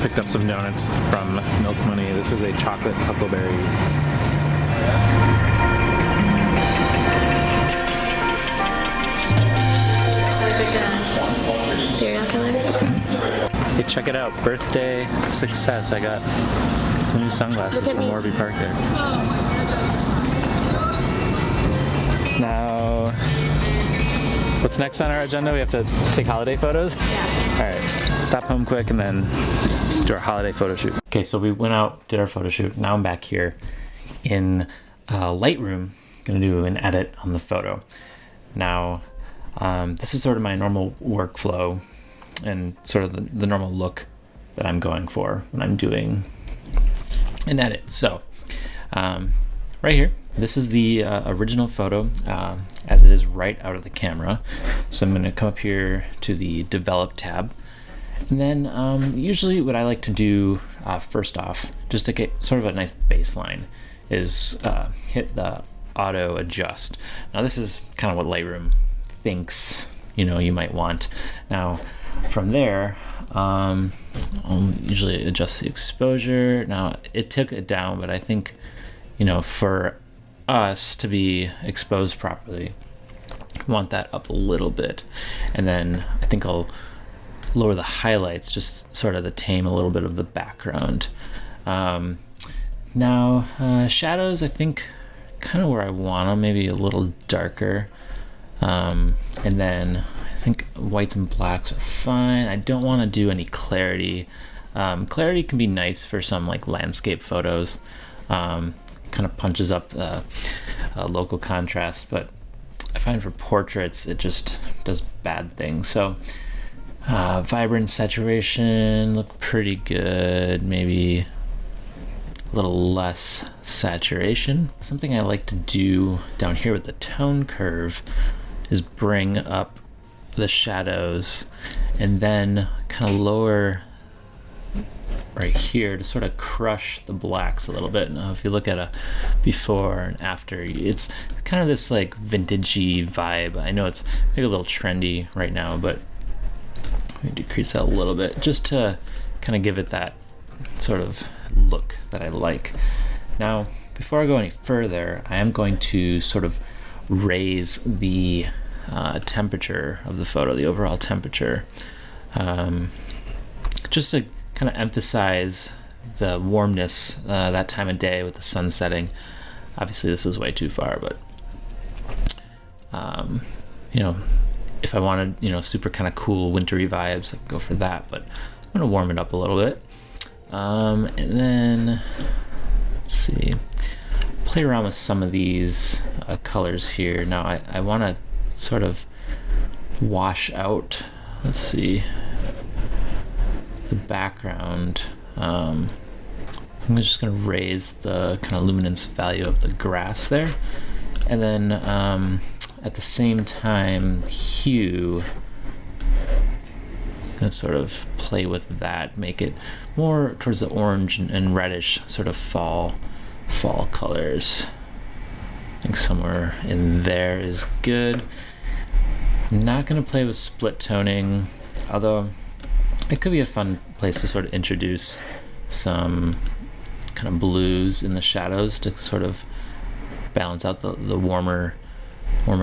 Picked up some donuts from Milk Money. This is a chocolate huckleberry. Serial killer? Hey, check it out. Birthday success. I got some new sunglasses from Warby Parker. Now, what's next on our agenda? We have to take holiday photos? Yeah. Alright, stop home quick and then do our holiday photo shoot. Okay, so we went out, did our photo shoot. Now I'm back here in Lightroom. Gonna do an edit on the photo. Now, this is sort of my normal workflow and sort of the normal look that I'm going for when I'm doing an edit. So, right here, this is the original photo as it is right out of the camera. So I'm gonna come up here to the Develop tab. And then usually what I like to do first off, just to get sort of a nice baseline, is hit the auto adjust. Now this is kind of what Lightroom thinks you might want. Now from there, I'll usually adjust the exposure. Now it took it down, but I think for us to be exposed properly, want that up a little bit. And then I think I'll lower the highlights, just sort of to tame a little bit of the background. Now shadows, I think kind of where I want them, maybe a little darker. And then I think whites and blacks are fine. I don't want to do any clarity. Clarity can be nice for some like landscape photos. Kind of punches up the local contrast, but I find for portraits it just does bad things. So vibrant saturation look pretty good, maybe a little less saturation. Something I like to do down here with the tone curve is bring up the shadows and then kind of lower right here to sort of crush the blacks a little bit. Now if you look at a before and after, it's kind of this like vintagey vibe. I know it's maybe a little trendy right now, but let me decrease that a little bit just to kind of give it that sort of look that I like. Now before I go any further, I am going to sort of raise the temperature of the photo, the overall temperature, just to kind of emphasize the warmness that time of day with the sun setting. Obviously this is way too far, but if I wanted super kind of cool wintry vibes, I could go for that, but I'm gonna warm it up a little bit. And then let's see, play around with some of these colors here. Now I want to sort of wash out, let's see, the background. So I'm just going to raise the kind of luminance value of the grass there, and then at the same time hue, and sort of play with that, make it more towards the orange and reddish sort of fall colors. I think somewhere in there is good. Not going to play with split toning, although it could be a fun place to sort of introduce some kind of blues in the shadows to sort of balance out the warmer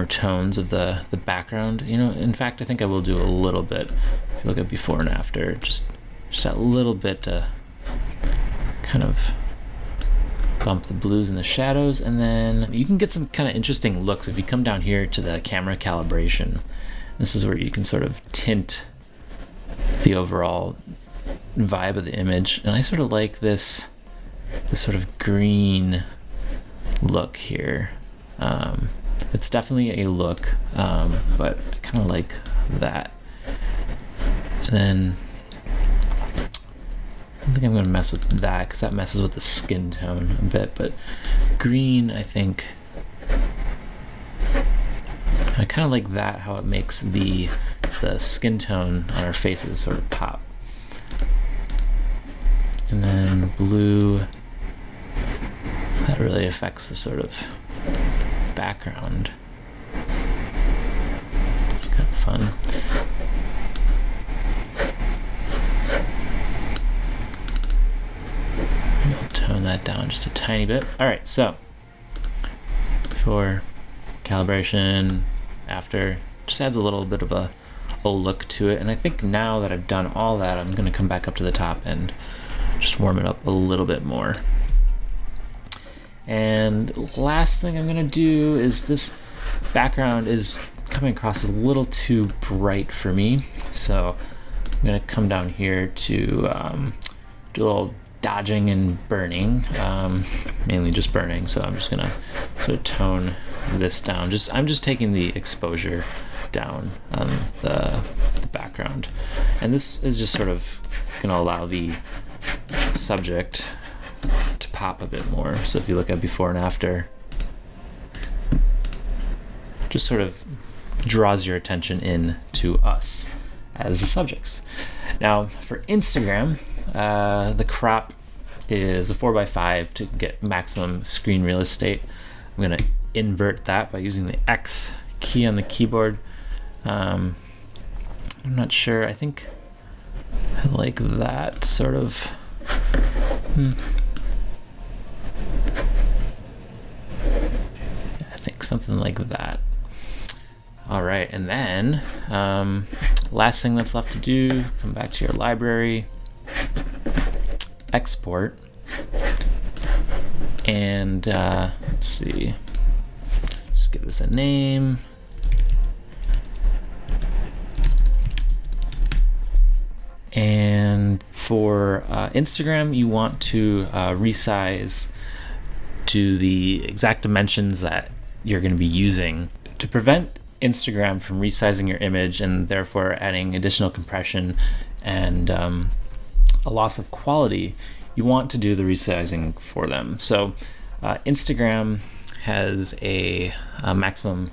tones of the background. In fact, I think I will do a little bit. If you look at before and after, just that little bit to kind of bump the blues in the shadows. And then you can get some kind of interesting looks if you come down here to the camera calibration. This is where you can sort of tint the overall vibe of the image, and I sort of like this sort of green look here. It's definitely a look, but I kind of like that. And then I don't think I'm going to mess with that because that messes with the skin tone a bit, but green, I think I kind of like that, how it makes the skin tone on our faces sort of pop. And then blue, that really affects the sort of background. It's kind of fun. just a tiny bit. All right, so before calibration, after, just adds a little bit of a look to it. And I think now that I've done all that, I'm gonna come back up to the top and just warm it up a little bit more. And last thing I'm gonna do is, this background is coming across as a little too bright for me. So I'm gonna come down here to do a little dodging and burning, mainly just burning. So I'm just gonna sort of tone this down. I'm just taking the exposure down on the background, and this is just sort of gonna allow the subject to pop a bit more. So if you look at before and after, just sort of draws your attention in to us as the subjects. Now for Instagram, the crop is a 4:5 to get maximum screen real estate. I'm gonna invert that by using the X key on the keyboard. I'm not sure, I think I like that sort of. I think something like that. All right, and then last thing that's left to do, come back to your library, export, and let's see, just give this a name. And for Instagram, you want to resize to the exact dimensions that you're going to be using. To prevent Instagram from resizing your image and therefore adding additional compression and a loss of quality, you want to do the resizing for them. So Instagram has a maximum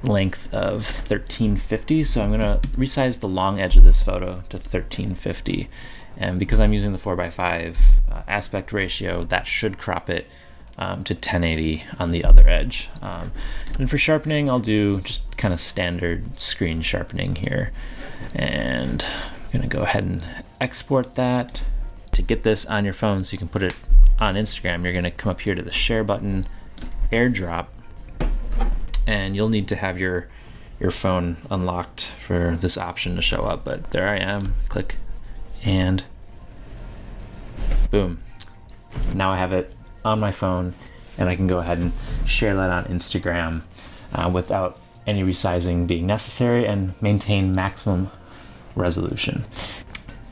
length of 1350, so I'm going to resize the long edge of this photo to 1350, and because I'm using the 4:5 aspect ratio, that should crop it to 1080 on the other edge. And for sharpening, I'll do just kind of standard screen sharpening here, and I'm going to go ahead and export that. To get this on your phone so you can put it on Instagram, you're going to come up here to the share button, airdrop, and you'll need to have your phone unlocked for this option to show up, but there I am. Click, and boom. Now I have it on my phone, and I can go ahead and share that on Instagram without any resizing being necessary, and maintain maximum resolution.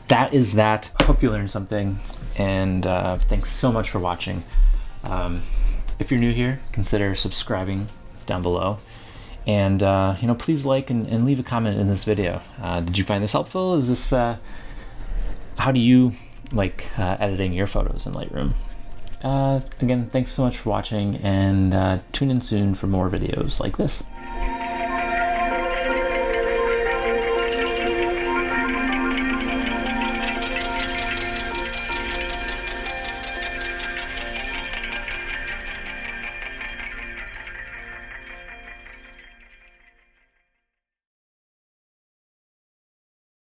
That is that. Hope you learned something, and thanks so much for watching. If you're new here, consider subscribing down below, and please like and leave a comment in this video. Did you find this helpful? Is this how do you like editing your photos in Lightroom? Again, thanks so much for watching, and tune in soon for more videos like this.